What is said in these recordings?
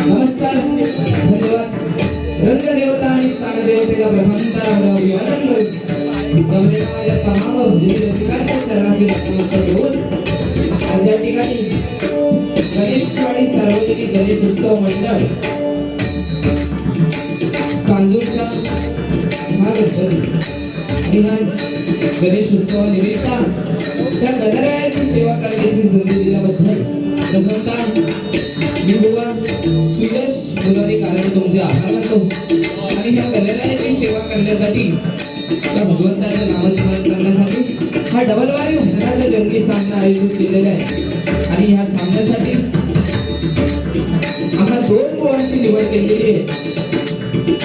नमस्कार, धन्यवाद. रंगदेवता आणि स्थानदेवतेला ब्रह्मांतरावर अभिवादन करून गमलेल्या तमाम भजनी रसिकांच्या चरणाचे नमस्कार घेऊन आज या ठिकाणी गणेशवाडी सार्वजनिक गणेश उत्सव मंडळ कांजूरचा हा गणपती आणि हा गणेश उत्सव निमित्त त्या गणरायाची सेवा करण्याची संधी दिल्याबद्दल प्रथमतः मी बुवा सुयश मुरारी कारण तुमचे आभार मानतो. आणि ह्या गणरायाची सेवा करण्यासाठी त्या भगवंताचं नामस्मरण करण्यासाठी हा डबलवारी भजनाचा जंगी सामना आयोजित केलेला आहे. आणि ह्या सामन्यासाठी आम्हाला 2 मुलांची निवड केलेली आहे.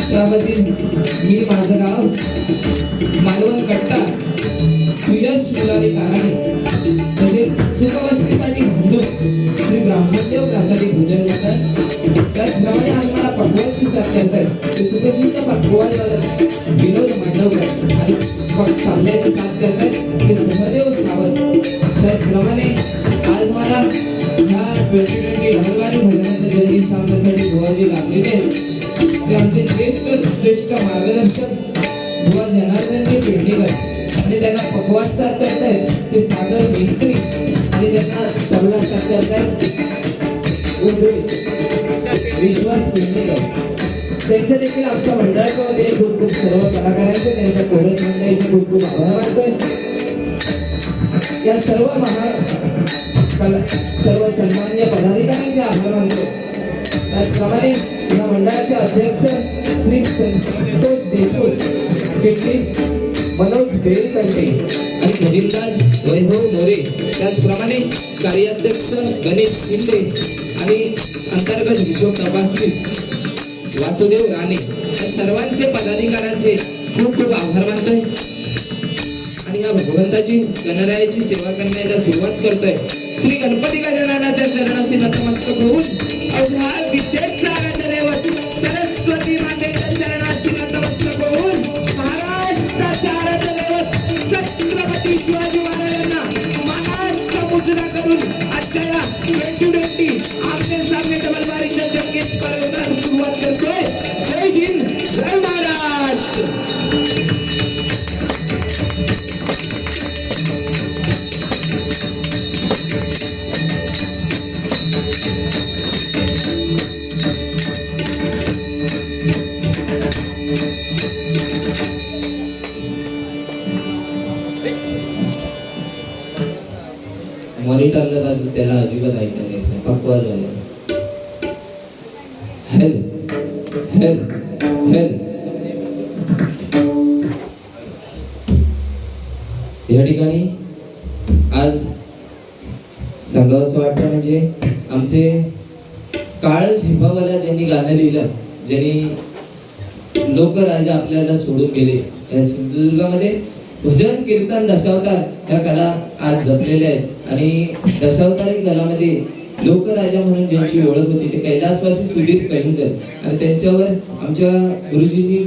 त्यामध्ये मी माझं गाव मालवण कट्टा सुयश मुरारी कारणे तसेच सुखवस्तीसाठी बंधू श्री ब्राह्मणदेव त्यासाठी भजन करतात. त्याचप्रमाणे आज मला पक्वाची साथ करतात ते सुप्रसिद्ध पक्वाल विनोद मांडवकर आणि कामल्याची साथ करतात ते सहदेव सावंत. त्याचप्रमाणे आज मला ह्या 2020 डबलवारी भजनाच्या जंगी सामन्यासाठी बुवाजी लागलेले आहेत. ते आमचे श्रेष्ठ मार्गदर्शक बुवा जनार्दनजी पेडणेकर आणि त्यांना पकवास साथ करतायत ते सागर मिस्त्री आणि त्यांना तबला साथ करतायत विश्वास पेडणेकर. त्यांचे देखील आमच्या मंडळाच्या वतीने खूप खूप सर्व कलाकारांचे त्यांच्या कोरस मंडळाचे खूप खूप आभार मानतोय. या सर्व सर्व सन्मान्य पदाधिकाऱ्यांचे आभार मानतो. त्याचप्रमाणे या मंडळाचे अध्यक्ष श्री संतोष देशमुख, चिटणीस मनोज बेलकंटे आणि खजिनदार वैभव मोरे. त्याचप्रमाणे कार्याध्यक्ष गणेश शिंदे आणि अंतर्गत हिशोब तपासणी वासुदेव राणे या सर्वांचे पदाधिकाऱ्यांचे खूप खूप आभार मानतोय आणि या भगवंताची गणरायाची सेवा करण्याला सुरुवात करतोय. श्री गणपती गजाननाच्या चरणाशी नतमस्तक होऊन अवघा विद्येचा आराध्यदैवत सरस्वती मातेच्या चरणाशी नतमस्तक होऊन महाराष्ट्राचे आराध्यदैवत छत्रपती शिवाजी महाराजांना मानाचा मुजरा करून आजच्या या 2020 आमने सामने डबल बारीच्या जंगी स्पर्धेला सुरुवात करतोय. जय हिंद, जय महाराष्ट्र. मॉनिटरला त्याला अजिबात ऐकायला येत नाही, पक्वा झाला. Help help help. या ठिकाणी आज सांगावंसं वाटतं म्हणजे आमचे काळच हिपावाला ज्यांनी गाणं लिहिलं, ज्यांनी लोकराजा आपल्याला सोडून गेले, या सिंधुदुर्गामध्ये भजन कीर्तन दशावतार या कला आज जपलेल्या आहेत आणि दशावतारी कलामध्ये लोकराजा म्हणून ज्यांची ओळख होती ते कैलासवासी सुधीर कलिंगर आणि त्यांच्यावर आमच्या गुरुजींनी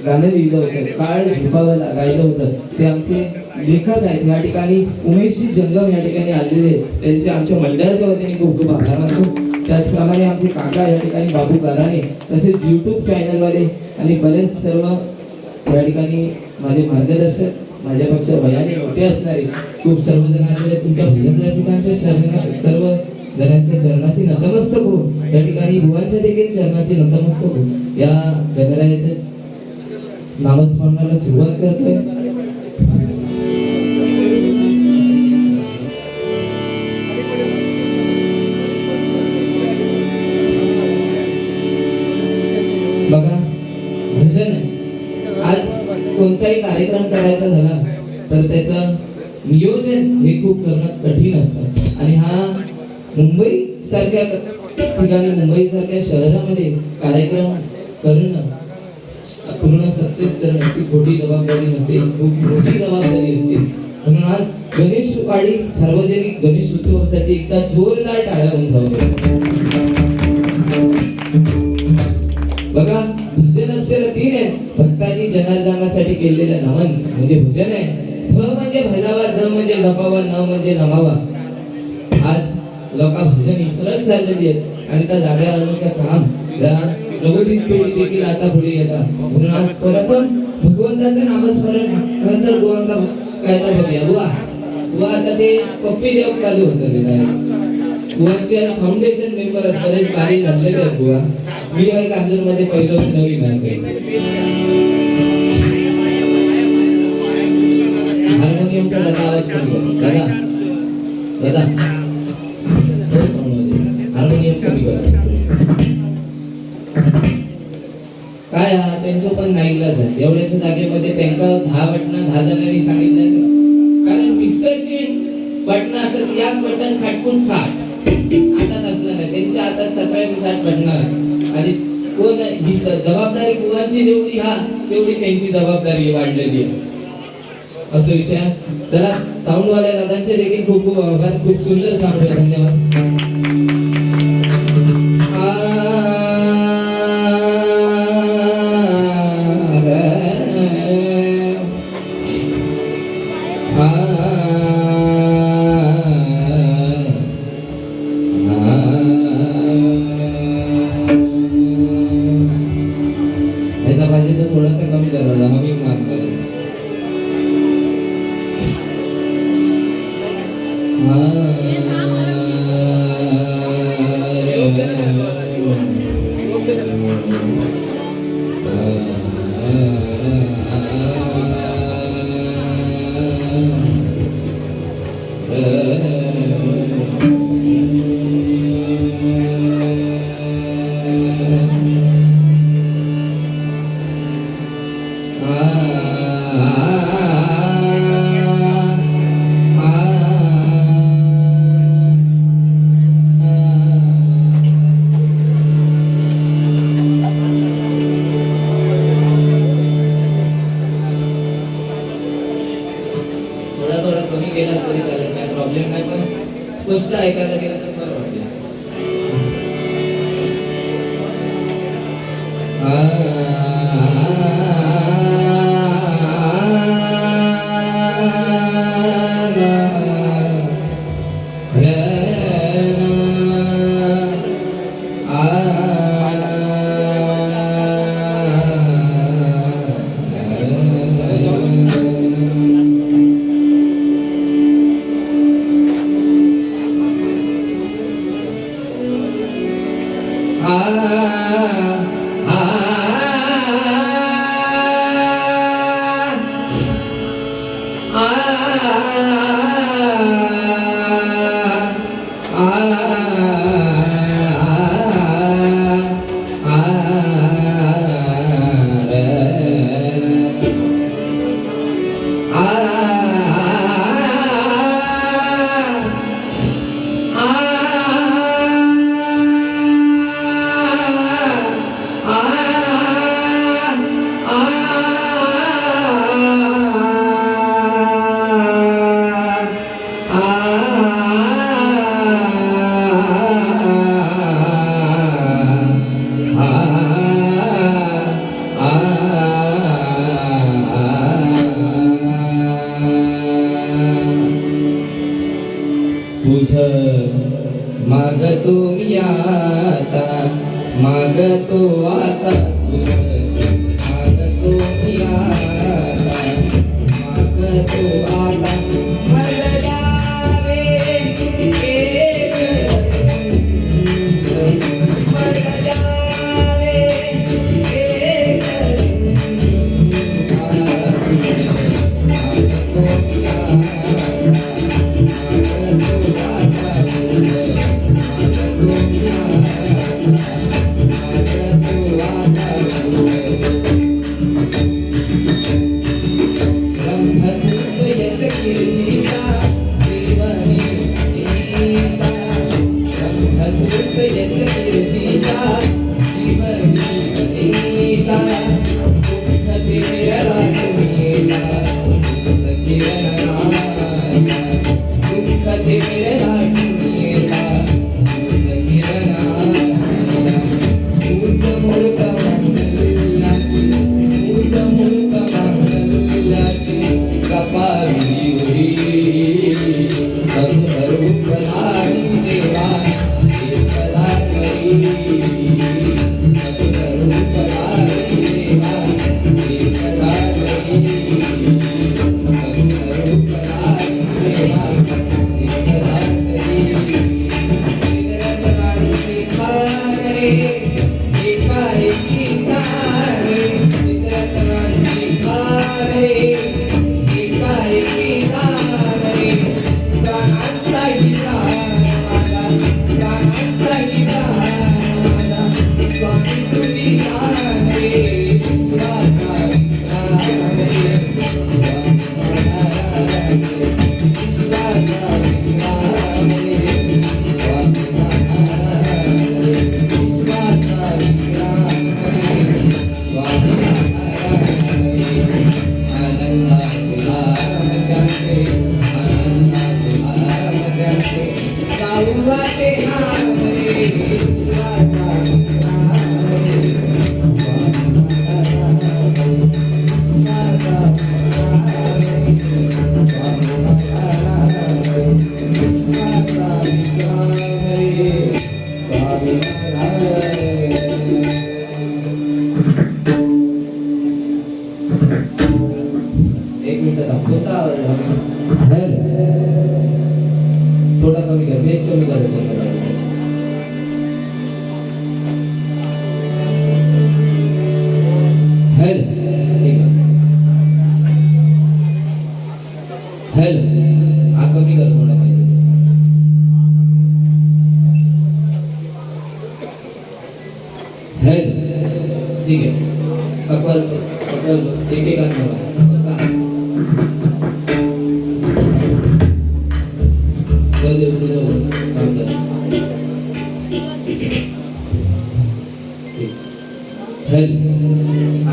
गाणं लिहिलं होतं, काळ झुकावायला गायलं होतं. ते आमचे लेखक आहेत. या ठिकाणी उमेशजी जंगम या ठिकाणी आलेले, त्यांचे आमच्या मंडळाच्या वतीने खूप खूप आभार मानतो. त्याचप्रमाणे आमचे काका या ठिकाणी बाबू गाराणे, तसेच युट्यूब चॅनलवाले आणि बरेच सर्व या ठिकाणी माझे मार्गदर्शक, माझ्यापेक्षा वयाने मोठे असणारे खूप सर्वजण आलेले. तुमच्या भजन रसिकांच्या सर्व जणांच्या चरणाशी नतमस्तक होऊन या ठिकाणी बुवांच्या देखील चरणाशी नतमस्तक होऊन या गणरायाच्या नामस्मरणाला सुरुवात करतोय. बघा, भजन आज कोणताही कार्यक्रम करायचा झाला तर त्याचं नियोजन हे खूप करणं कठीण असतं आणि हा मुंबई सारख्या ठिकाणी, मुंबई सारख्या शहरामध्ये कार्यक्रम करणं, पूर्ण सक्सेस करणं ही छोटी जबाबदारी नसते, खूप मोठी जबाबदारी असते. म्हणून आज गणेशवाडी सार्वजनिक गणेश उत्सवासाठी एकदा जोरदार टाळ्या होऊन जाऊ. बघा, भजन अक्षर 3 आहेत. भक्तांनी जनार्दनासाठी केलेलं नमन म्हणजे भजन आहे. भ म्हणजे भजावा, ज म्हणजे जपावा, न म्हणजे नमावा. आज लोक भजन विसरत चाललेली आहेत आणि त्या जाग्यावर आणण्याचं काम या नवोदित पिढी देखील आता पुढे येतात. म्हणून आज प्रथम भगवंताचं नामस्मरण, नंतर बुवांका काय तर बघूया. बुवा आता ते पप्पी देव चालू होतं. बुवांचे फाउंडेशन मेंबर बरेच कार्य झालेले आहेत. बुवा मी या कांजूरमध्ये पहिलं नवीन आहे. हार्मोनियमचा दादा आवाज कमी कर. दादा हार्मोनियम कमी कर. काय हा त्यांचं पण नाही इलाज आहे. एवढ्याशा जागेमध्ये त्यांना 10 बटणं 10 जणांनी सांगितलं, कारण मिक्सरची बटणं असतात, याच बटन खाटकून खाट हातात असलं नाही. त्यांच्या हातात 1760 बटणं आणि कोण ही जबाबदारी बुवांची जेवढी तेवढी त्यांची जबाबदारी वाढलेली आहे असं विचार. चला, साऊंडवाल्या दादांचे देखील खूप खूप आभार. खूप सुंदर साऊंड आहे. धन्यवाद. थोडासा कमी झाला, मी मानतो. स्पष्ट ऐकायला गेलं तर बरं वाटेल. मागतो मी आता, मागतो आता मागतो मी आता, मागतो आता मला द्यावे एक मला द्यावे एक थोड़ा कमी कर, बेस कमी कर. हेलो हेलो हा कमी कर थोडा पाहिजे. हेलो ठीक आहे. अकल एक एक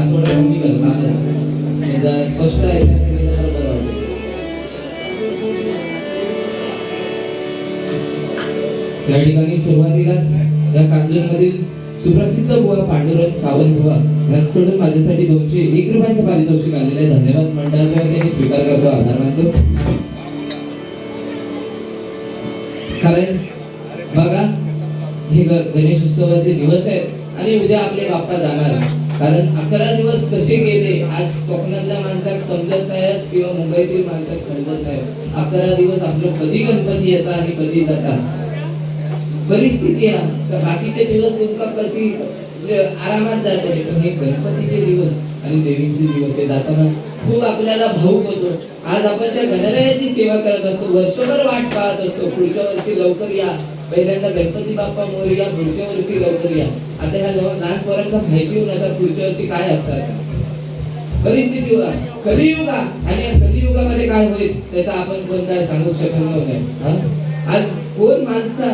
थोडा कमी कर स्पष्ट आहे. या ठिकाणी सुरुवातीलाच या कांजूरमधील सुप्रसिद्ध बुवा पांडुरंग सावंत बुवा यांच्याकडून माझ्यासाठी 201 रुपयांचं पारितोषिक आलेलं आहे. धन्यवाद. मंडळाच्या वतीने स्वीकार करतो, आभार मानतो. कारण बघा हे गणेश उत्सवाचे दिवस आहेत आणि उद्या आपले बाप्पा जाणार. कारण 11 दिवस कसे गेले आज कोकणातल्या माणसाक समजत नाहीत किंवा मुंबईतील माणसाक समजत नाही. 11 दिवस आपलं कधी गणपती येतात आणि कधी जातात परिस्थिती आहे. तर बाकीचे दिवस तुमका कधी आरामात जाते, पण हे गणपतीचे दिवस आणि देवीचे दिवस हे जाताना खूप आपल्याला भावुक होतो. आज आपण त्या गणरायाची सेवा करत असतो, वर्षभर वाट पाहत असतो, पुढच्या वर्षी लवकर या, पहिल्यांदा गणपती बाप्पा मोरया, पुढच्या वर्षी लवकर या. आता ह्या लहान पोरांना माहिती होऊन आता पुढच्या वर्षी काय असतात परिस्थिती होता कलियुग आणि या कलियुगामध्ये काय होईल त्याचा आपण कोण काय सांगू शकणार नाही. आज कोण माणसा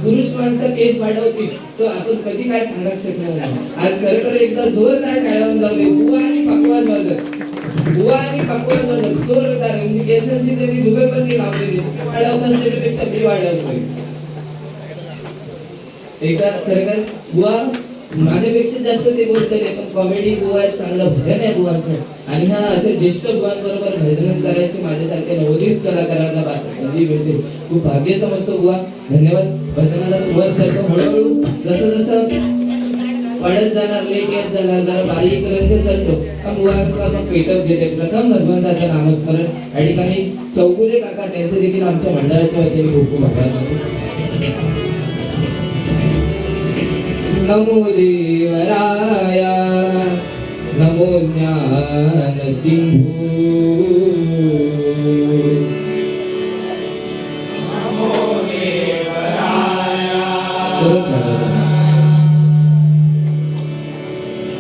पुरुष माणसा केस वाढवतील तो आपण कधी काय सांगू शकणार नाही. आज खरं एकदा जोरदार टाळावून जाऊ दे. बुवा आणि पकवान वाजत जोरदार म्हणजे केसांची त्यांनी जुगलबंदी लावलेली वाढवताना त्याच्यापेक्षा मी वाढवतोय. एकदा खरं बुवा माझ्यापेक्षा जास्त ते बोलतले, पण कॉमेडी बुवा आहे, चांगलं भजन आहे बुवांचं. आणि हा असे ज्येष्ठ बुवांबरोबर भजन करायचे माझ्यासारख्या नवोदित कलाकारांना संधी मिळते, खूप भाग्य समजतो बुवा. धन्यवाद. भजनाला सुरुवात करतो. हळूहळू जसं जसं वाढत जाणार, लेट येत जाणार, जरा बारीक रंग चढतो बुवा पेटप घेते. प्रथम भगवंताचं नामस्मरण. या ठिकाणी चौगुले काका त्यांचे देखील आमच्या मंडळाच्या वतीने खूप खूप आभार मानतो. नमो देवराया नमो ज्ञान सिंधू नमो देवराया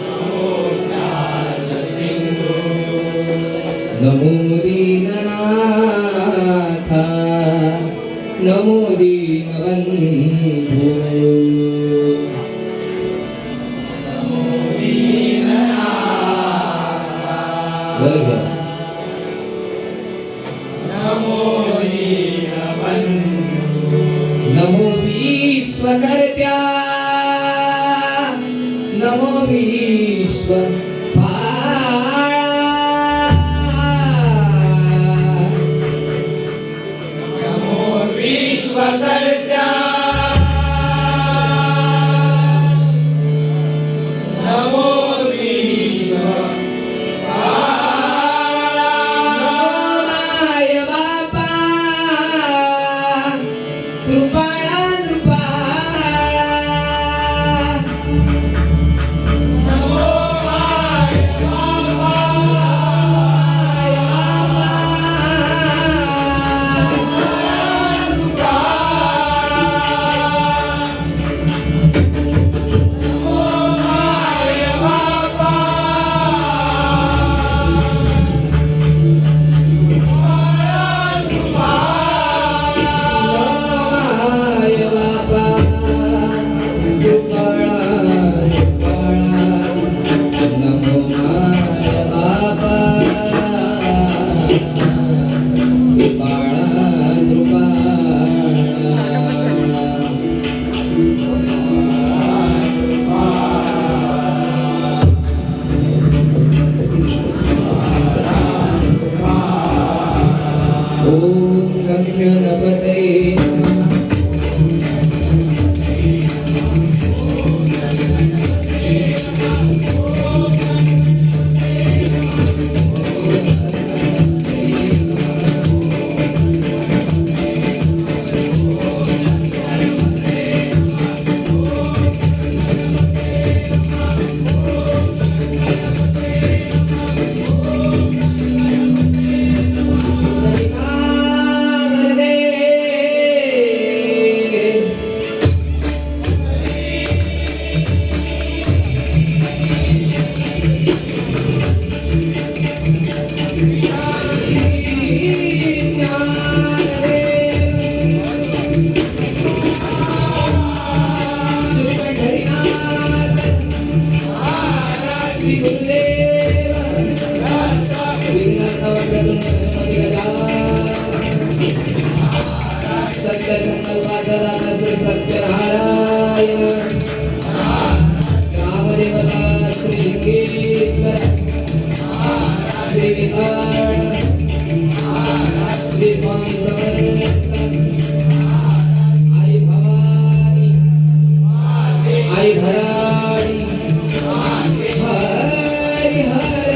नमो ज्ञान सिंधू नमो दीननाथा नमो दीनबंधू नमो विश्वकर्त्या नमो विश्व पाळा रामदेवता श्रीलिंगेश्वर श्री विकाळ श्री स्वामी समर्थ आई भवानी आई भराडी हरी हर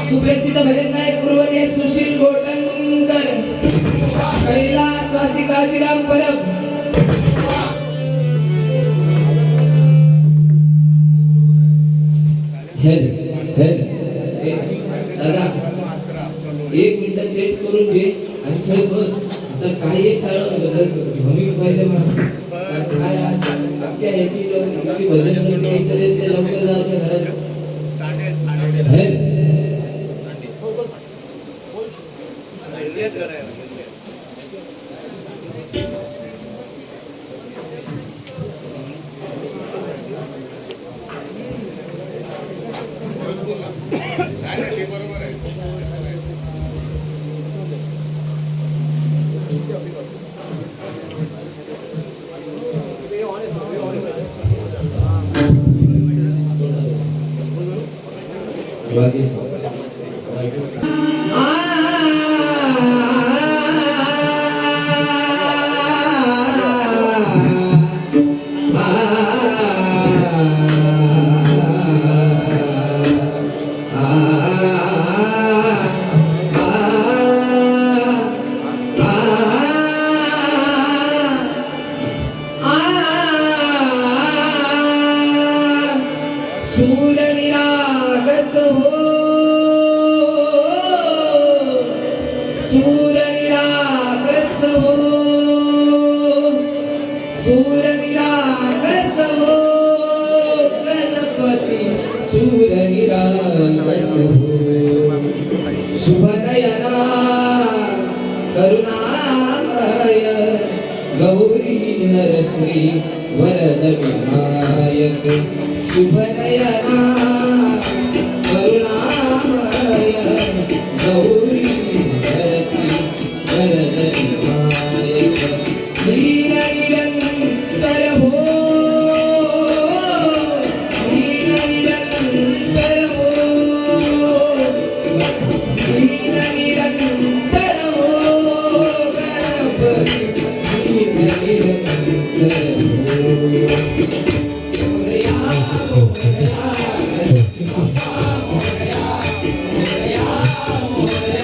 सुप्रसिद्ध भजन गायक गुरुवर्य सुशील गोटनकर कैलासवासी काशीराम परब दादा 1 मिनिट सेट करून घे आणि खेळ बस आता काही एक भूमी पाहिजे काय अख्ख्या ह्याची भजन ते लवकर जायच्या घरात शुभनयना करुणामय गौरी हरश्री वरद विनायक शुभनयना करुणामय गौरी हरश्री वरद विनायक दीन निरंतर हो Yeah.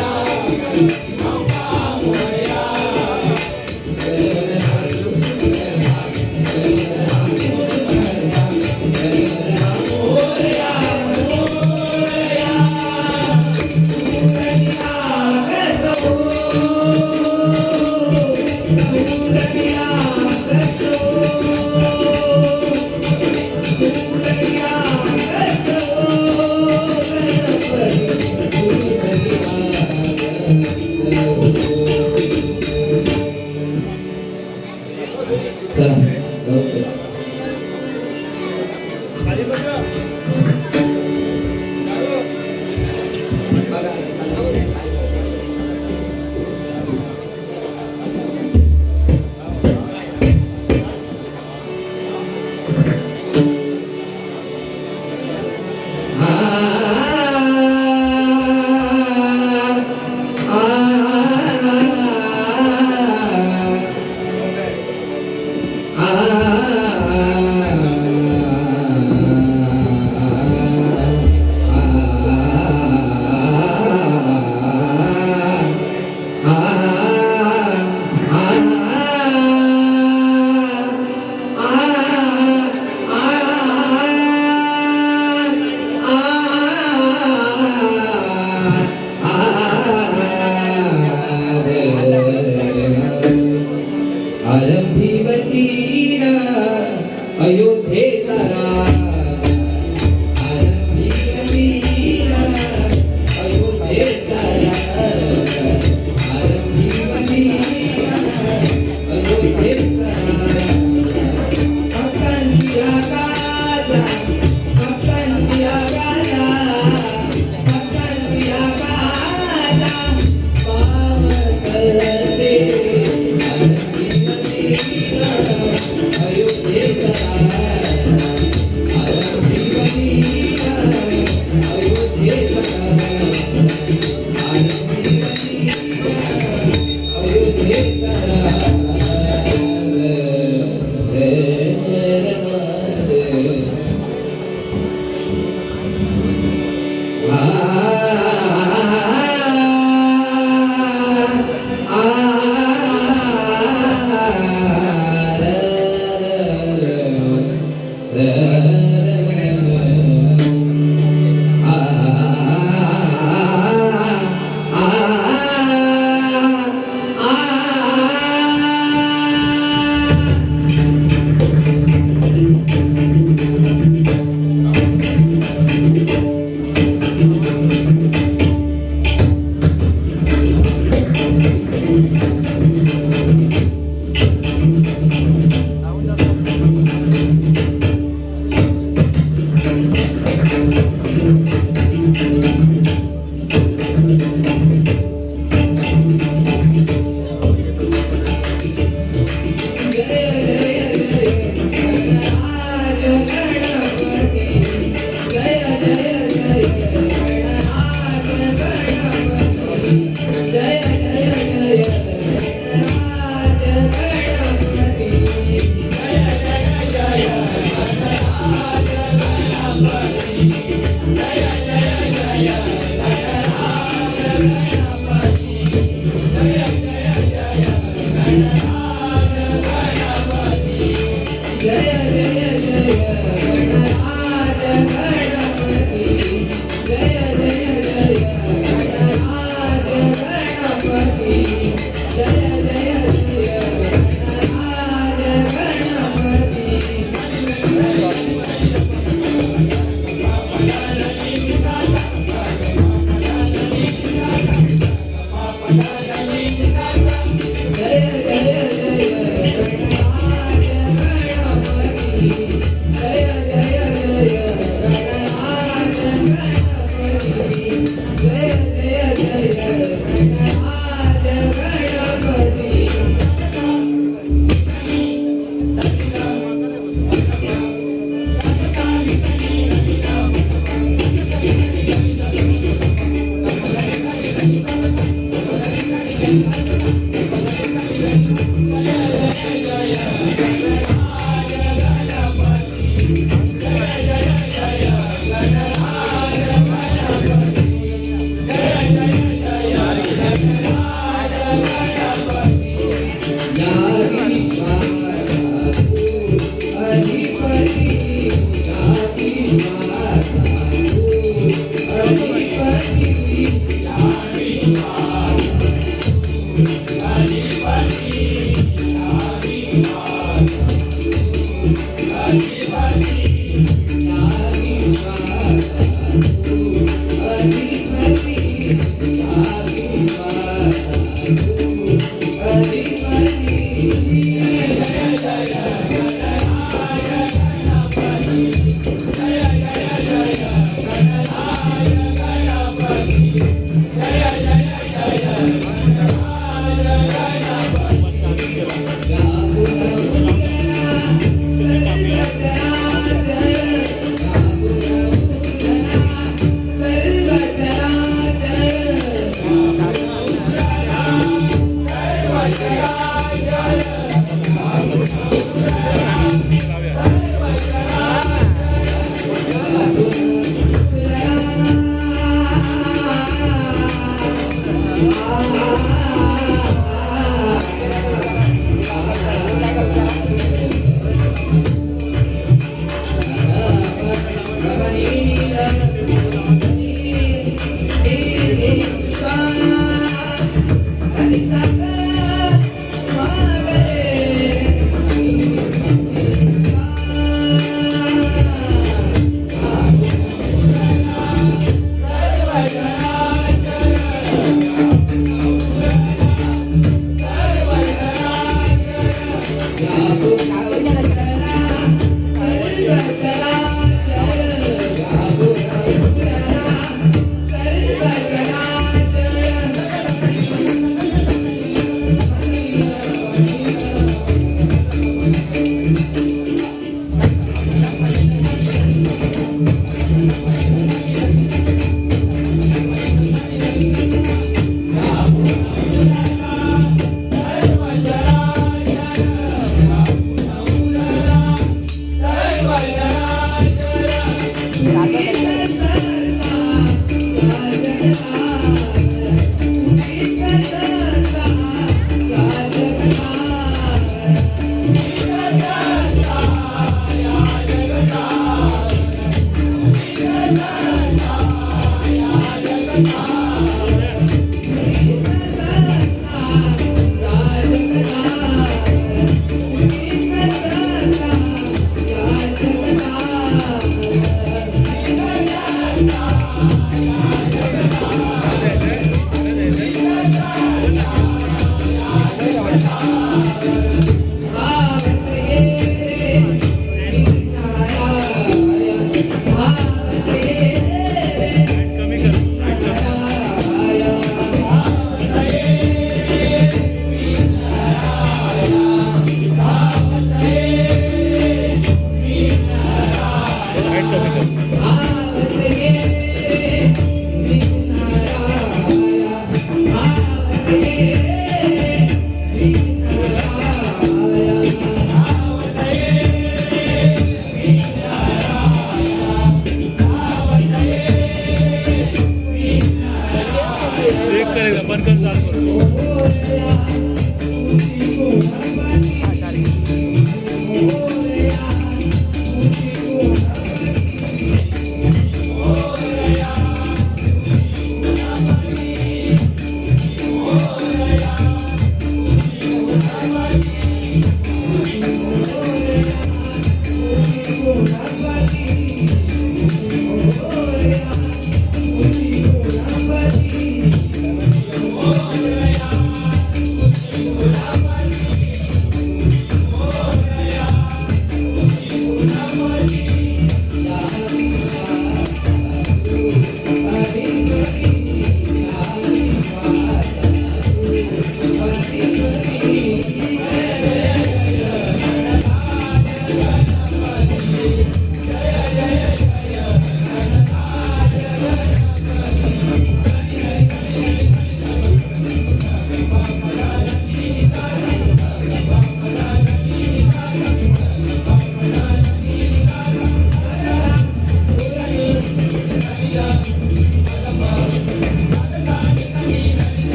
कर एकदा बंद कर चालू कर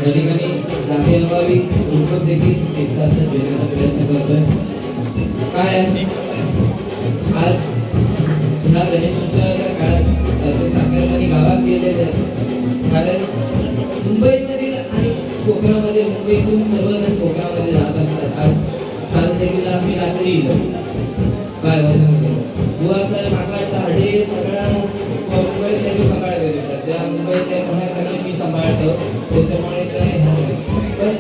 या ठिकाणी जागे अभावी रूपक देखील एकसाथ देण्याचा प्रयत्न करतोय. काय आहे आज ह्या गणेशोत्सवाच्या काळात साखरवाडी गावात गेलेले कारण मुंबईमधील आणि कोकणामध्ये मुंबईतून सर्वजण कोकणामध्ये जात असतात. आज काल देखील आम्ही रात्री काय वाजता बुवाकडे मागाड हाडे सगळा मुंबईत त्यांनी सांभाळले सध्या मुंबईत कोणाकडे मी सांभाळतो त्याच्यामुळे काय पण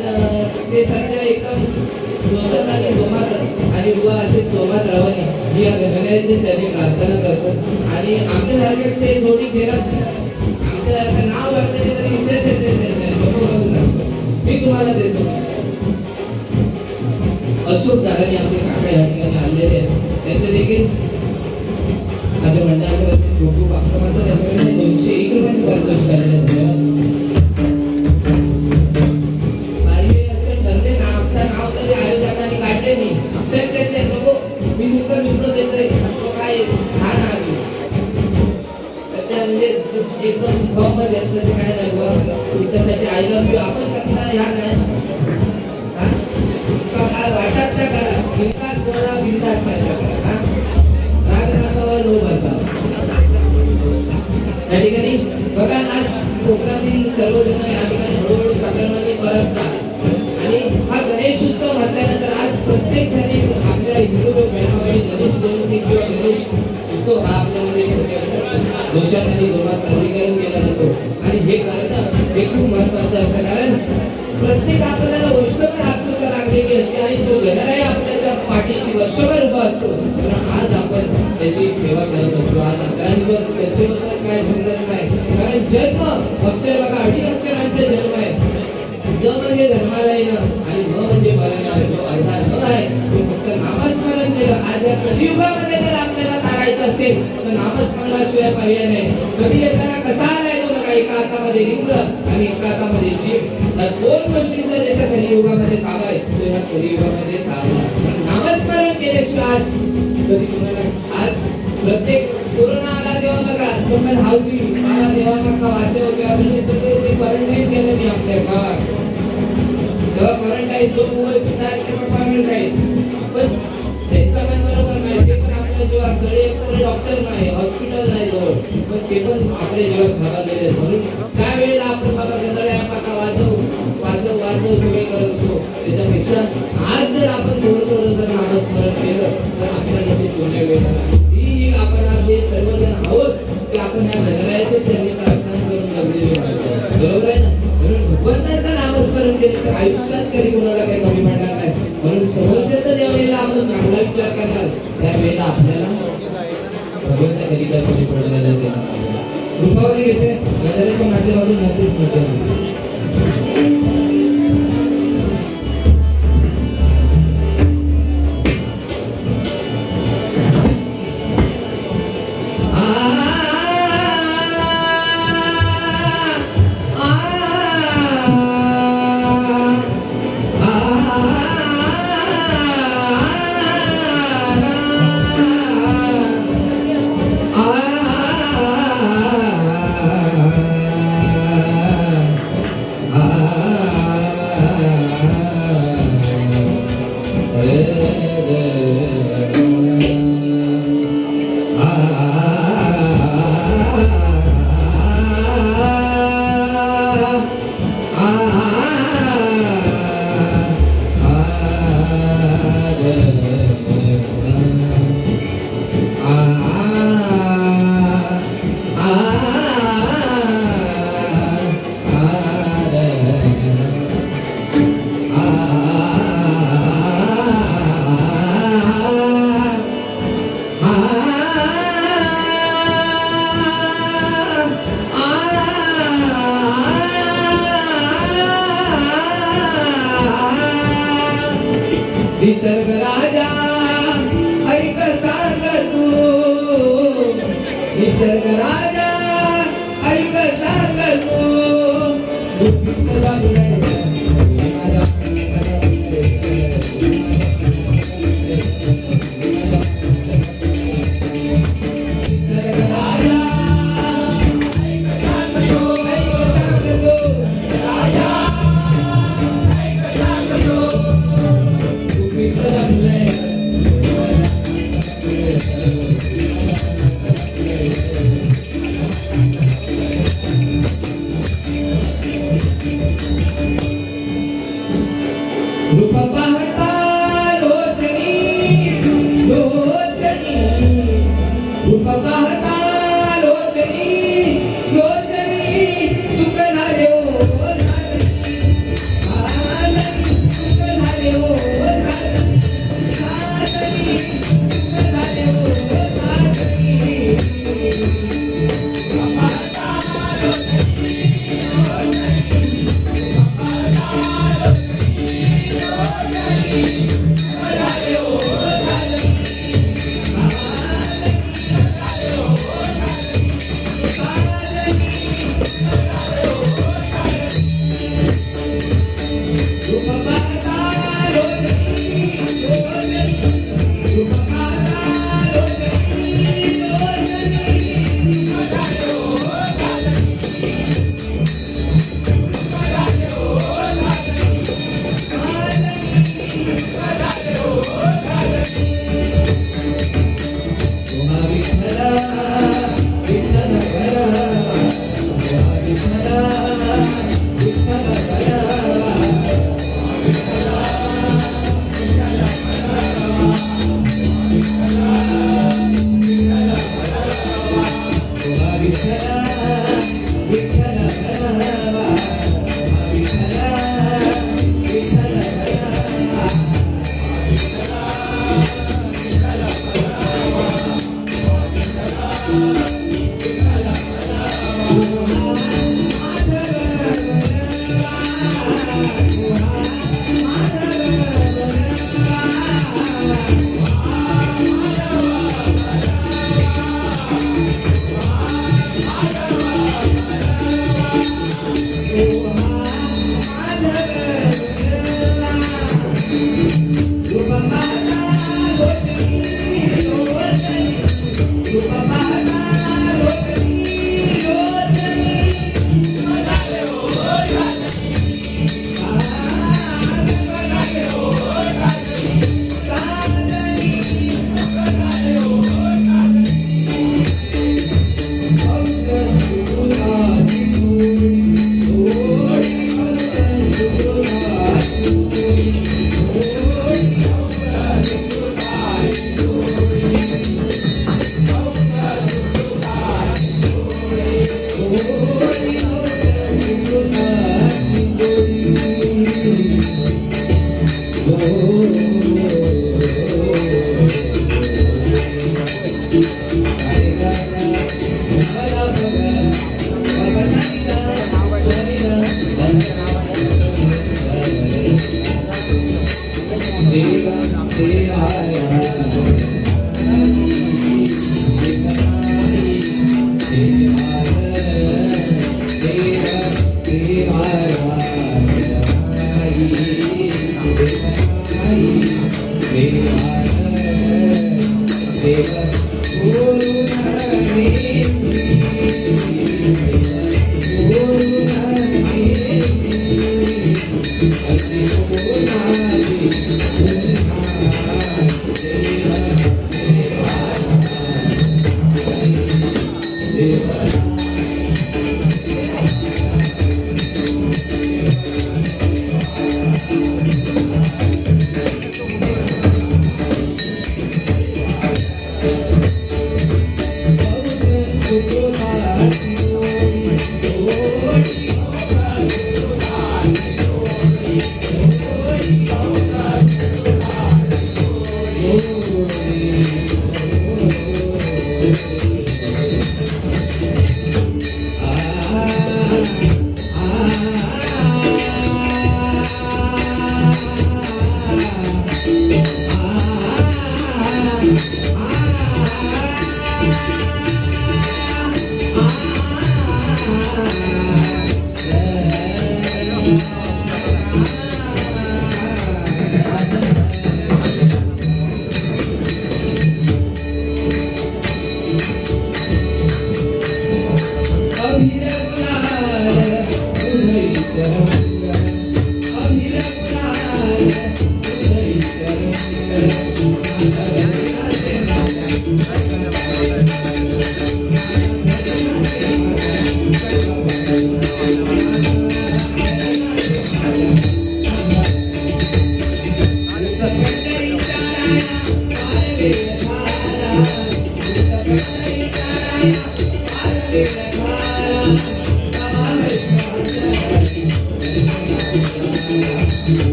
ते सध्या एकदम जोशात आणि जोमात आणि बुवा असे जोमात राहावे ही या गणरायाची त्यांनी प्रार्थना करतो. आणि आमच्यासारखे ते जोडी फिरत नाही. आमच्यासारखं नाव लागण्याचे तरी विशेष मी तुम्हाला देतो. अशोक दाराने आमचे काका या ठिकाणी आलेले आहेत. त्यांचे देखील माझ्या मंडळाच्या खूप खूप आक्रमक त्याच्याकडे 201 रुपयांचे पारितोषिक आलेले आहेत. एकदम फॉर्ममध्ये तसे काय नाही बुवा तुमच्यासाठी आय लव्ह यू आपण कसला ह्या नाही काय वाटत त्या करा बिंदास करा बिंदास पाहिजे करा राग नसावा लोभ असावा. या ठिकाणी बघा आज कोकणातील सर्वजण या ठिकाणी हळूहळू साखरवाडी परततात आणि हा गणेश उत्सव म्हटल्यानंतर आज प्रत्येक जणी आपल्या हिंदू बहिणामध्ये गणेश जयंती किंवा गणेश उत्सव हा आपल्यामध्ये जोशात आणि जोमात सादरीकरण केला जातो. आणि हे करणं हे खूप महत्वाचं असतं कारण प्रत्येक आपल्याला वर्षभर आतुरता लागलेली असते आणि तो गणराय आपल्याच्या पाठीशी वर्षभर उभा असतो. पण आज आपण त्याची सेवा करत असतो. आज 11 दिवस त्याचे होतात काय सुंदर काय कारण जन्म अक्षर बघा 2 अक्षरांचे जन्म आहे. ज म्हणजे जन्माला येणं आणि म म्हणजे मरण जो अर्धा न आहे तो फक्त नामस्मरण केलं. आज या कलियुगामध्ये जर आपल्याला तारायचं असेल तर नामस्मरणाशिवाय पर्याय नाही. कधी येताना कसा आलाय तो बघा एका हातामध्ये लिंग आणि एका हातामध्ये जीव या 2 गोष्टींचा ज्याच्या कलियुगामध्ये ताबा आहे तो ह्या कलियुगामध्ये ताबा नामस्मरण केल्याशिवाय आज कधी तुम्हाला आज प्रत्येक कोरोना आला तेव्हा बघा लोकांना हावली मला देवा नका वाचव किंवा ते क्वारंटाईन केलं मी आपल्या गावात तेव्हा क्वारंटाईन 2 मुंबई सुद्धा क्वारंटाईन पण त्यांचा पण बरोबर माहिती पण आपल्या जीवाकडे कोणी डॉक्टर नाही हॉस्पिटल नाही जवळ पण ते पण आपल्या जीवात घालवलेले म्हणून त्यावेळेला आपण बाबा गणराया पाका वाजव वाजव वाजव सगळे करत होतो त्याच्यापेक्षा आपल्या आयुष्यात कधी कोणाला काही कमी पडणार नाही. म्हणून समोरच्याचा ज्या वेळेला आपण चांगला विचार करणार त्यावेळेला आपल्याला भगवंता कधी काय कमी पडलेला देणार. रूपावली घेते गजानच्या माध्यमातून नक्कीच मध्यम निसर्ग राजा ऐक सांग तू, निसर्ग राजा ऐक सांग तू, दुःखित लागलंय माझ्या निसर्ग राजा ऐक सांग तू, राजा ऐक सांग तू, दुःखित लागलंय रूप पाहता लोचनी लोचनी, रूप पाहता लोचनी लोचनी, सुख झाले हो साजनी, सुख झाले हो साजनी, सुख झाले हो साजनी. रूप पाहता लोचनी लोचनी,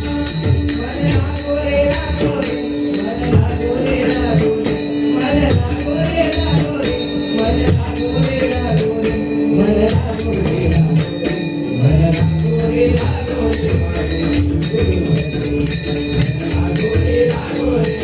लागो रे लागो रे मन लागो रे लागो रे मन लागो रे लागो रे मन लागो रे लागो रे मन लागो रे लागो रे मन लागो रे लागो रे लागो रे लागो रे